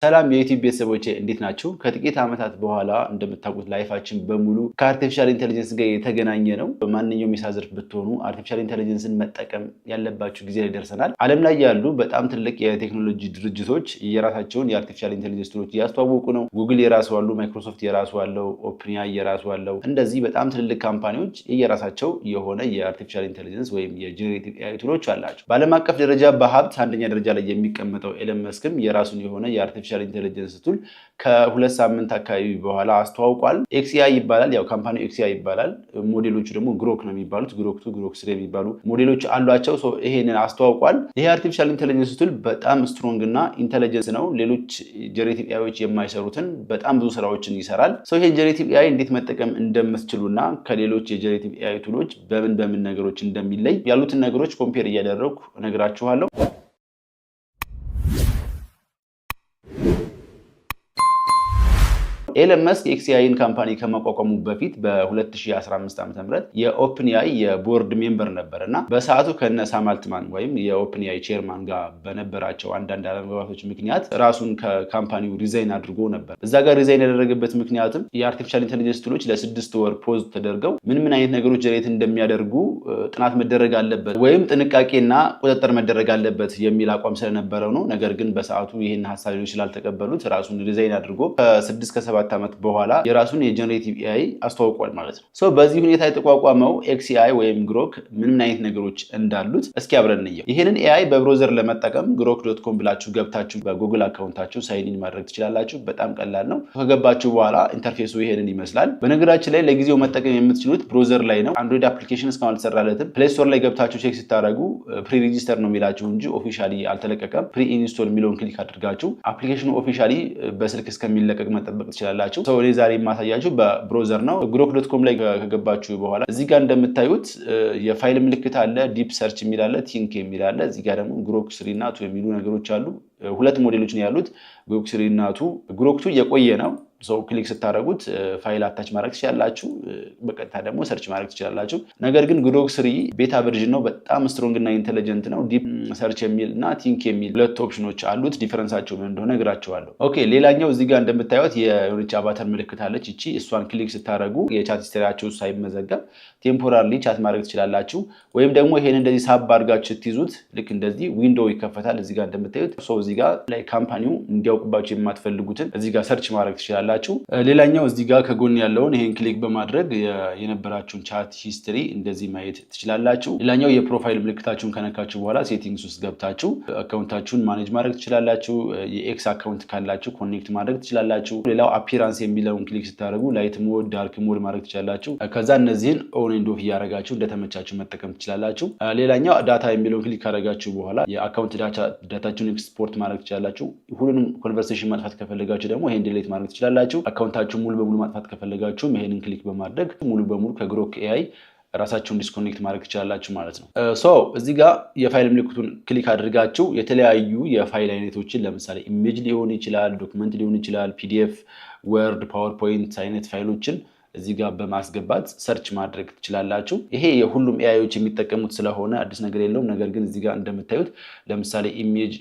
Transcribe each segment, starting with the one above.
ሰላም የዩቲዩብ ቤተሰቦቼ እንዴት ናችሁ? ከጥቂት ዓመታት በኋላ እንደምታውቁት ላይፋችን በሙሉ ከአርቲፊሻል ኢንተለጀንስ ጋር የተገናኘ ነው። በማንኛውም የስራ ዘርፍ ብትሆኑ አርቲፊሻል ኢንተለጀንስን መጠቀም ያለባችሁ ጊዜ ላይ ደርሰናል። ዓለም ላይ ያሉ በጣም ትልቅ የቴክኖሎጂ ድርጅቶች የራሳቸውን የአርቲፊሻል ኢንተለጀንስ ቱሎች እያስተዋወቁ ነው። ጉግል የራሱ አለው፣ ማይክሮሶፍት የራሱ አለው፣ ኦፕንአይ የራሱ አለው። እንደዚህ በጣም ትልልቅ ካምፓኒዎች የራሳቸው የሆነ የአርቲፊሻል ኢንተለጀንስ ወይም የጀነሬቲቭ ኤአይ ቱሎች አላቸው። በዓለም አቀፍ ደረጃ በሀብት አንደኛ ደረጃ ላይ የሚቀመጠው ኤለን መስክም የራሱን የሆነ የአርቲፊሻል ኢንተለጀንስ ቱል ከሁለት ሳምንት አካባቢ በኋላ አስተዋውቋል። ኤክስኤአይ ይባላል። ያው ካምፓኒው ኤክስኤአይ ይባላል። ሞዴሎቹ ደግሞ ግሮክ ነው የሚባሉት። ግሮክ 2 ግሮክ 3 የሚባሉ ሞዴሎች አሏቸው። ይሄንን አስተዋውቋል። ይሄ አርቲፊሻል ኢንተለጀንስ ቱል በጣም ስትሮንግ እና ኢንተለጀንስ ነው። ሌሎች ጀነሬቲቭ ኤአይዎች የማይሰሩትን በጣም ብዙ ስራዎችን ይሰራል። ይሄ ጀነሬቲቭ ኤአይ እንዴት መጠቀም እንደምትችሉና ከሌሎች የጀነሬቲቭ ኤአይ ቱሎች በምን ነገሮች እንደሚለይ ያሉትን ነገሮች ኮምፔር እያደረኩ እነግራችኋለሁ። ኤለን መስክ ኤክስኤአይን ካምፓኒ ከማቋቋሙ በፊት በ2015 ዓ.ም የኦፕንአይ የቦርድ ሜምበር ነበር እና በሰዓቱ ከነ ሳም አልትማን ወይም የኦፕንአይ ቼርማን ጋር በነበራቸው አንዳንድ አለመግባባቶች ምክንያት ራሱን ከካምፓኒው ሪዛይን አድርጎ ነበር። እዛ ጋር ሪዛይን ያደረገበት ምክንያትም የአርቲፊሻል ኢንተለጀንስ ቱሎች ለ6 ወር ፖዝ ተደርገው ምን አይነት ነገሮች ጀነሬት እንደሚያደርጉ ጥናት መደረግ አለበት ወይም ጥንቃቄና ቁጥጥር መደረግ አለበት የሚል አቋም ስለነበረው ነው። ነገር ግን በሰዓቱ ይሄን ሐሳብ ስላልተቀበሉት ራሱን ሪዛይን አድርጎ ከ6 ከ7 ዓመት በኋላ የራሱን የጀነሬቲቭ ኤአይ አስተዋውቋል ማለት ነው። በዚህ ሁኔታ የተቋቋመው ኤክስኤአይ ወይም ግሮክ ምን አይነት ነገሮች እንዳሉት እስኪ አብረን እንየው። ይሄንን ኤአይ በብሮዘር ለመጠቀም grok.com ብላችሁ ገብታችሁ በጉግል አካውንታችሁ ሳይን ኢን ማድረግ ትችላላችሁ። በጣም ቀላል ነው። ከገባችሁ በኋላ ኢንተርፌሱ ይሄንን ይመስላል። በነገራችን ላይ ለጊዜው መጠቀም የምትችሉት ብሮዘር ላይ ነው። አንድሮይድ አፕሊኬሽን እስካሁን አልተሰራለትም። ፕሌይ ስቶር ላይ ገብታችሁ ቼክ ስታደርጉ ፕሪ ሬጂስተር ነው የሚላችሁ እንጂ ኦፊሻሊ አልተለቀቀም። ፕሪ ኢንስቶል የሚለውን ክሊክ አድርጋችሁ አፕሊኬሽኑ ኦፊሻሊ በስልክ እስከሚለቀቅ መጠበቅ ትችላላችሁ። እኔ ዛሬ የማሳያችሁ በብሮዘር ነው። grok.com ላይ ከገባችሁ በኋላ እዚህ ጋር እንደምታዩት የፋይል ምልክት አለ፣ ዲፕ ሰርች የሚል አለ፣ ቲንክ የሚል አለ። እዚህ ጋር ደግሞ ግሮክ 3 እና 2 የሚሉ ነገሮች አሉ። ሁለት ሞዴሎች ነው ያሉት፣ ግሮክ 3 እና 2። ግሮክ 2 የቆየ ነው። ክሊክ ስታደርጉት ፋይል አታች ማድረግ ትችላላችሁ። በቀጥታ ደግሞ ሰርች ማድረግ ትችላላችሁ። ነገር ግን ግሮክ 3 ቤታ ቨርዥን ነው። በጣም ስትሮንግ እና ኢንተለጀንት ነው። ዲፕ ሰርች የሚል እና ቲንክ የሚል ሁለት ኦፕሽኖች አሉት። ዲፈረንሳቸው ምን እንደሆነ እግራቸዋለሁ። ሌላኛው እዚህ ጋር እንደምታዩት የሆነች አቫተር ምልክት አለች። እሷን ክሊክ ስታደርጉ የቻት ሂስትሪያችሁ ሳይመዘገብ ቴምፖራሪ ቻት ማድረግ ትችላላችሁ። ወይም ደግሞ ይሄን እንደዚህ ሳብ አድርጋችሁ ስትይዙት ልክ እንደዚህ ዊንዶው ይከፈታል። እዚህ ጋር እንደምታዩት እዚህ ጋር ላይ ካምፓኒው እንዲያውቅባችሁ የማትፈልጉትን እዚህ ጋር ሰርች ማድረግ ትችላላችሁ። ሌላኛው እዚህ ጋር ከጎን ያለውን ይሄን ክሊክ በማድረግ የነበራችሁን ቻት ሂስትሪ እንደዚህ ማየት ትችላላችሁ። ሌላኛው የፕሮፋይል ምልክታችሁን ከነካችሁ በኋላ ሴቲንግስ ውስጥ ገብታችሁ አካውንታችሁን ማኔጅ ማድረግ ትችላላችሁ። የኤክስ አካውንት ካላችሁ ኮኔክት ማድረግ ትችላላችሁ። ሌላው አፒራንስ የሚለውን ክሊክ ስታደርጉ ላይት ሞድ፣ ዳርክ ሞድ ማድረግ ትችላላችሁ። ከዛ እነዚህን ኦን ኤንድ ኦፍ እያደረጋችሁ እንደተመቻችሁ መጠቀም ትችላላችሁ። ሌላኛው ዳታ የሚለውን ክሊክ ካደረጋችሁ በኋላ የአካውንት ዳታችሁን ኤክስፖርት ማድረግ ትችላላችሁ። ሁሉንም ኮንቨርሴሽን ማጥፋት ከፈለጋችሁ ደግሞ ይሄን ዲሌት ማድረግ ትችላላችሁ። አካውንታችሁ ሙሉ በሙሉ ማጥፋት ከፈለጋችሁም ይሄንን ክሊክ በማድረግ ሙሉ በሙሉ ከግሮክ ኤአይ ራሳችሁን ዲስኮኔክት ማድረግ ትችላላችሁ ማለት ነው። እዚህ ጋር የፋይል ምልክቱን ክሊክ አድርጋችሁ የተለያዩ የፋይል አይነቶችን ለምሳሌ ኢሜጅ ሊሆን ይችላል፣ ዶክመንት ሊሆን ይችላል፣ ፒዲኤፍ፣ ወርድ፣ ፓወርፖይንት አይነት ፋይሎችን እዚህ ጋር በማስገባት ሰርች ማድረግ ትችላላችሁ። ይሄ የሁሉም ኤአይዎች የሚጠቀሙት ስለሆነ አዲስ ነገር የለውም። ነገር ግን እዚህ ጋር እንደምታዩት ለምሳሌ ኢሜጅ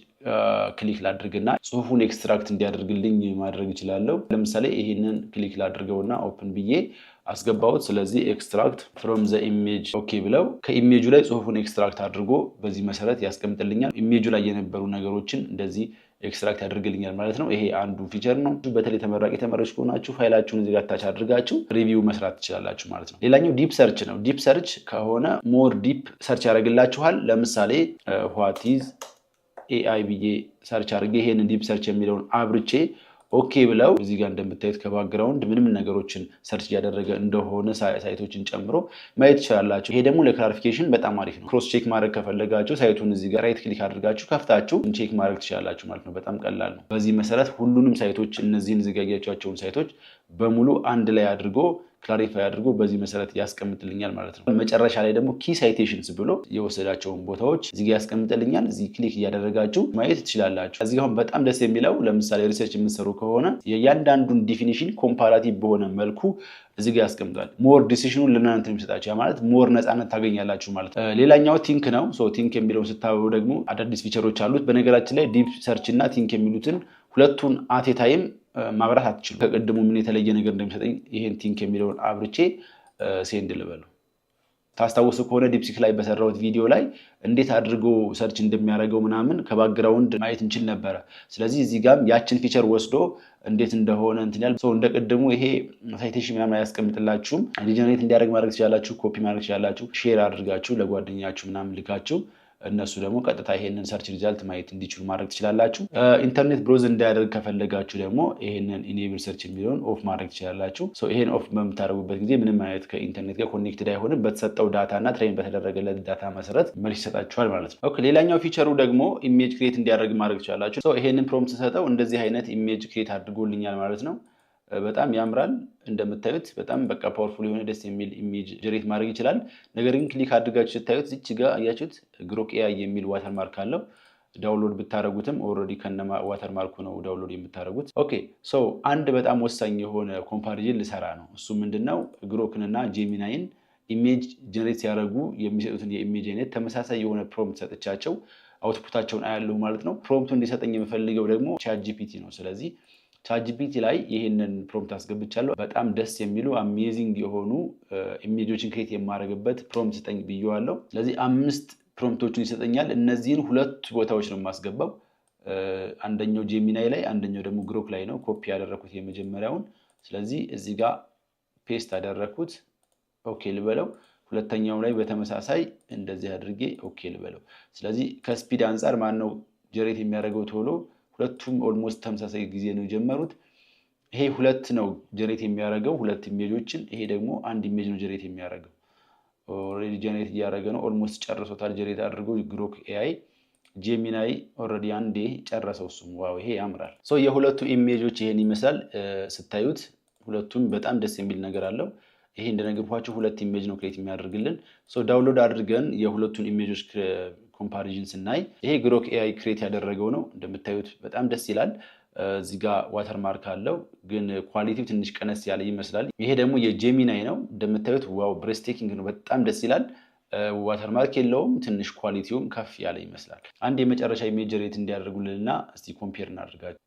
ክሊክ ላድርግና ጽሁፉን ኤክስትራክት እንዲያደርግልኝ ማድረግ እችላለሁ። ለምሳሌ ይሄንን ክሊክ ላድርገውና ኦፕን ብዬ አስገባሁት። ስለዚህ ኤክስትራክት ፍሮም ዘ ኢሜጅ ኦኬ ብለው ከኢሜጁ ላይ ጽሁፉን ኤክስትራክት አድርጎ በዚህ መሰረት ያስቀምጥልኛል። ኢሜጁ ላይ የነበሩ ነገሮችን እንደዚህ ኤክስትራክት ያደርግልኛል ማለት ነው። ይሄ አንዱ ፊቸር ነው። በተለይ ተመራቂ ተማሪዎች ከሆናችሁ ፋይላችሁን እዚህ ጋር ታች አድርጋችሁ ሪቪው መስራት ትችላላችሁ ማለት ነው። ሌላኛው ዲፕ ሰርች ነው። ዲፕ ሰርች ከሆነ ሞር ዲፕ ሰርች ያደርግላችኋል። ለምሳሌ ዋት ኢዝ ኤአይ ብዬ ሰርች አድርጌ ይሄንን ዲፕ ሰርች የሚለውን አብርቼ ኦኬ ብለው እዚህ ጋር እንደምታዩት ከባክግራውንድ ምንም ነገሮችን ሰርች እያደረገ እንደሆነ ሳይቶችን ጨምሮ ማየት ትችላላችሁ። ይሄ ደግሞ ለክላሪፊኬሽን በጣም አሪፍ ነው። ክሮስ ቼክ ማድረግ ከፈለጋችሁ ሳይቱን እዚህ ጋር ራይት ክሊክ አድርጋችሁ ከፍታችሁ ቼክ ማድረግ ትችላላችሁ ማለት ነው። በጣም ቀላል ነው። በዚህ መሰረት ሁሉንም ሳይቶች እነዚህን ዝጋያቸውን ሳይቶች በሙሉ አንድ ላይ አድርጎ ክላሪፋይ አድርጎ በዚህ መሰረት ያስቀምጥልኛል ማለት ነው። መጨረሻ ላይ ደግሞ ኪ ሳይቴሽንስ ብሎ የወሰዳቸውን ቦታዎች እዚህ ጋር ያስቀምጥልኛል። እዚህ ክሊክ እያደረጋችሁ ማየት ትችላላችሁ። እዚህ አሁን በጣም ደስ የሚለው ለምሳሌ ሪሰርች የምትሰሩ ከሆነ የእያንዳንዱን ዲፊኒሽን ኮምፓራቲቭ በሆነ መልኩ እዚህ ጋር ያስቀምጣል። ሞር ዲሲሽኑን ለእናንተ የሚሰጣችሁ ማለት ሞር ነፃነት ታገኛላችሁ ማለት ነው። ሌላኛው ቲንክ ነው። ቲንክ የሚለውን ስታበሩ ደግሞ አዳዲስ ፊቸሮች አሉት። በነገራችን ላይ ዲፕ ሰርች እና ቲንክ የሚሉትን ሁለቱን አት ኤ ታይም ማብራት አትችሉም። ከቀድሞ ምን የተለየ ነገር እንደሚሰጠኝ ይሄን ቲንክ የሚለውን አብርቼ ሴንድ ልበለው። ታስታውሱ ከሆነ ዲፕሲክ ላይ በሰራሁት ቪዲዮ ላይ እንዴት አድርጎ ሰርች እንደሚያደርገው ምናምን ከባክግራውንድ ማየት እንችል ነበረ። ስለዚህ እዚህ ጋርም ያችን ፊቸር ወስዶ እንዴት እንደሆነ እንትን ያል ሰው እንደቀደሙ ይሄ ሳይቴሽን ምናምን አያስቀምጥላችሁም። ሪጀነሬት እንዲያደርግ ማድረግ ትችላላችሁ፣ ኮፒ ማድረግ ትችላላችሁ፣ ሼር አድርጋችሁ ለጓደኛችሁ ምናምን ልካችሁ እነሱ ደግሞ ቀጥታ ይሄንን ሰርች ሪዛልት ማየት እንዲችሉ ማድረግ ትችላላችሁ። ኢንተርኔት ብሮዝ እንዳያደርግ ከፈለጋችሁ ደግሞ ይሄንን ኢኔብል ሰርች የሚለውን ኦፍ ማድረግ ትችላላችሁ። ይሄን ኦፍ በምታደርጉበት ጊዜ ምንም አይነት ከኢንተርኔት ጋር ኮኔክትድ አይሆንም። በተሰጠው ዳታ እና ትሬን በተደረገለት ዳታ መሰረት መልስ ይሰጣችኋል ማለት ነው። ኦኬ ሌላኛው ፊቸሩ ደግሞ ኢሜጅ ክሬት እንዲያደርግ ማድረግ ትችላላችሁ። ይሄንን ፕሮምፕት ሰጠው እንደዚህ አይነት ኢሜጅ ክሬት አድርጎልኛል ማለት ነው። በጣም ያምራል። እንደምታዩት በጣም በቃ ፓወርፉል የሆነ ደስ የሚል ኢሜጅ ጀነሬት ማድረግ ይችላል። ነገር ግን ክሊክ አድርጋችሁ ስታዩት እዚች ጋር አያችሁት ግሮክ ኤአይ የሚል ዋተርማርክ አለው። ዳውንሎድ ብታደርጉትም ኦልሬዲ ከነማ ዋተርማርኩ ነው ዳውንሎድ የምታደርጉት። ኦኬ አንድ በጣም ወሳኝ የሆነ ኮምፓሪዥን ልሰራ ነው። እሱ ምንድነው ግሮክንና ጄሚናይን ኢሜጅ ጀነሬት ሲያደርጉ የሚሰጡትን የኢሜጅ አይነት ተመሳሳይ የሆነ ፕሮምፕት ሰጥቻቸው አውትፑታቸውን አያለሁ ማለት ነው። ፕሮምፕቱ እንዲሰጠኝ የምፈልገው ደግሞ ቻት ጂፒቲ ነው። ስለዚህ ቻት ጂፒቲ ላይ ይሄንን ፕሮምፕት አስገብቻለሁ። በጣም ደስ የሚሉ አሜዚንግ የሆኑ ኢሜጆችን ክሬት የማደርግበት ፕሮምፕት ስጠኝ ብየዋለሁ። ስለዚህ 5 ፕሮምፕቶችን ይሰጠኛል። እነዚህን 2 ቦታዎች ነው የማስገባው። አንደኛው ጄሚናይ ላይ፣ አንደኛው ደግሞ ግሮክ ላይ ነው። ኮፒ ያደረኩት የመጀመሪያውን። ስለዚህ እዚህ ጋር ፔስት አደረኩት። ኦኬ ልበለው። ሁለተኛው ላይ በተመሳሳይ እንደዚህ አድርጌ ኦኬ ልበለው። ስለዚህ ከስፒድ አንጻር ማነው ጀነሬት የሚያደርገው ቶሎ? ሁለቱም ኦልሞስት ተመሳሳይ ጊዜ ነው የጀመሩት። ይሄ 2 ነው ጀነሬት የሚያደርገው 2 ኢሜጆችን። ይሄ ደግሞ 1 ኢሜጅ ነው ጀነሬት የሚያደርገው። ኦልሬዲ ጀነሬት እያደረገ ነው። ኦልሞስት ጨርሶታል ጀነሬት አድርገው ግሮክ ኤአይ። ጄሚናይ ኦልሬዲ አንዴ ጨረሰው እሱም። ዋው ይሄ ያምራል። የሁለቱ ኢሜጆች ይሄን ይመስላል ስታዩት። ሁለቱም በጣም ደስ የሚል ነገር አለው። ይሄ እንደነገርኳችሁ 2 ኢሜጅ ነው ክሬት የሚያደርግልን። ዳውንሎድ አድርገን የሁለቱን ኢሜጆች ኮምፓሪዥን ስናይ ይሄ ግሮክ ኤአይ ክሬት ያደረገው ነው። እንደምታዩት በጣም ደስ ይላል። እዚህ ጋር ዋተርማርክ አለው ግን ኳሊቲው ትንሽ ቀነስ ያለ ይመስላል። ይሄ ደግሞ የጄሚናይ ነው። እንደምታዩት ዋው ብሬስቴኪንግ ነው። በጣም ደስ ይላል። ዋተርማርክ የለውም። ትንሽ ኳሊቲውም ከፍ ያለ ይመስላል። አንድ የመጨረሻ ኢሜጅ ጀነሬት እንዲያደርጉልንና እስቲ ኮምፔር እናደርጋቸው።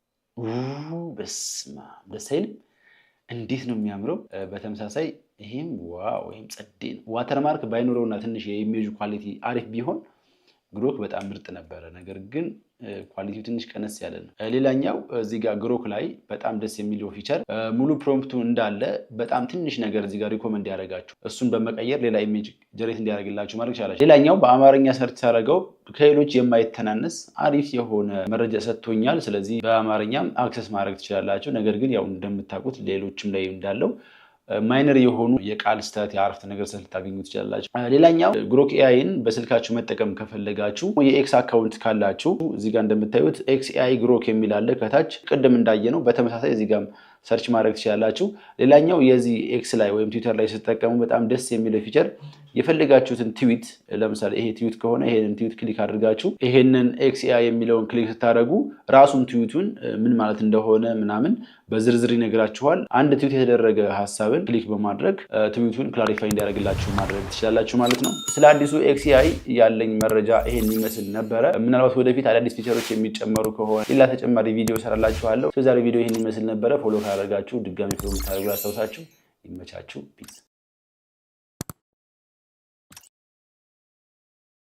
በስማ ደስ አይልም? እንዴት ነው የሚያምረው! በተመሳሳይ ይሄም ዋው ወይም ጸዴ ነው። ዋተርማርክ ባይኖረውና ትንሽ የኢሜጅ ኳሊቲ አሪፍ ቢሆን ግሮክ በጣም ምርጥ ነበረ። ነገር ግን ኳሊቲው ትንሽ ቀነስ ያለ ነው። ሌላኛው እዚህ ጋር ግሮክ ላይ በጣም ደስ የሚለው ፊቸር ሙሉ ፕሮምፕቱ እንዳለ በጣም ትንሽ ነገር እዚህ ጋር ሪኮመንድ ያደርጋችሁ እሱን በመቀየር ሌላ ኢሜጅ ጀነሬት እንዲያደርግላችሁ ማድረግ ይቻላል። ሌላኛው በአማርኛ ሰርች ሳደርገው ከሌሎች የማይተናነስ አሪፍ የሆነ መረጃ ሰጥቶኛል። ስለዚህ በአማርኛም አክሰስ ማድረግ ትችላላችሁ። ነገር ግን ያው እንደምታውቁት ሌሎችም ላይ እንዳለው ማይነር የሆኑ የቃል ስህተት የአረፍተ ነገር ስህተት ልታገኙ ትችላላችሁ። ሌላኛው ግሮክ ኤአይን በስልካችሁ መጠቀም ከፈለጋችሁ የኤክስ አካውንት ካላችሁ እዚህ ጋር እንደምታዩት ኤክስ ኤአይ ግሮክ የሚል አለ ከታች። ቅድም እንዳየ ነው በተመሳሳይ እዚህ ጋር ሰርች ማድረግ ትችላላችሁ። ሌላኛው የዚህ ኤክስ ላይ ወይም ትዊተር ላይ ስትጠቀሙ በጣም ደስ የሚለው ፊቸር የፈለጋችሁትን ትዊት፣ ለምሳሌ ይሄ ትዊት ከሆነ ይሄንን ትዊት ክሊክ አድርጋችሁ ይሄንን ኤክስ ኤአይ የሚለውን ክሊክ ስታደርጉ ራሱን ትዊቱን ምን ማለት እንደሆነ ምናምን በዝርዝር ይነግራችኋል። አንድ ትዊት የተደረገ ሀሳብን ክሊክ በማድረግ ትዊቱን ክላሪፋይ እንዲያደርግላችሁ ማድረግ ትችላላችሁ ማለት ነው። ስለ አዲሱ ኤክስ ኤአይ ያለኝ መረጃ ይሄን ይመስል ነበረ። ምናልባት ወደፊት አዳዲስ ፊቸሮች የሚጨመሩ ከሆነ ሌላ ተጨማሪ ቪዲዮ ሰራላችኋለሁ። ስለዛሬ ቪዲዮ ይሄን ይመስል ነበረ። ፎሎ ካደረጋችሁ ድጋሚ ፎሎ ታደርጉ ያስታውሳችሁ። ይመቻችሁ። ፒስ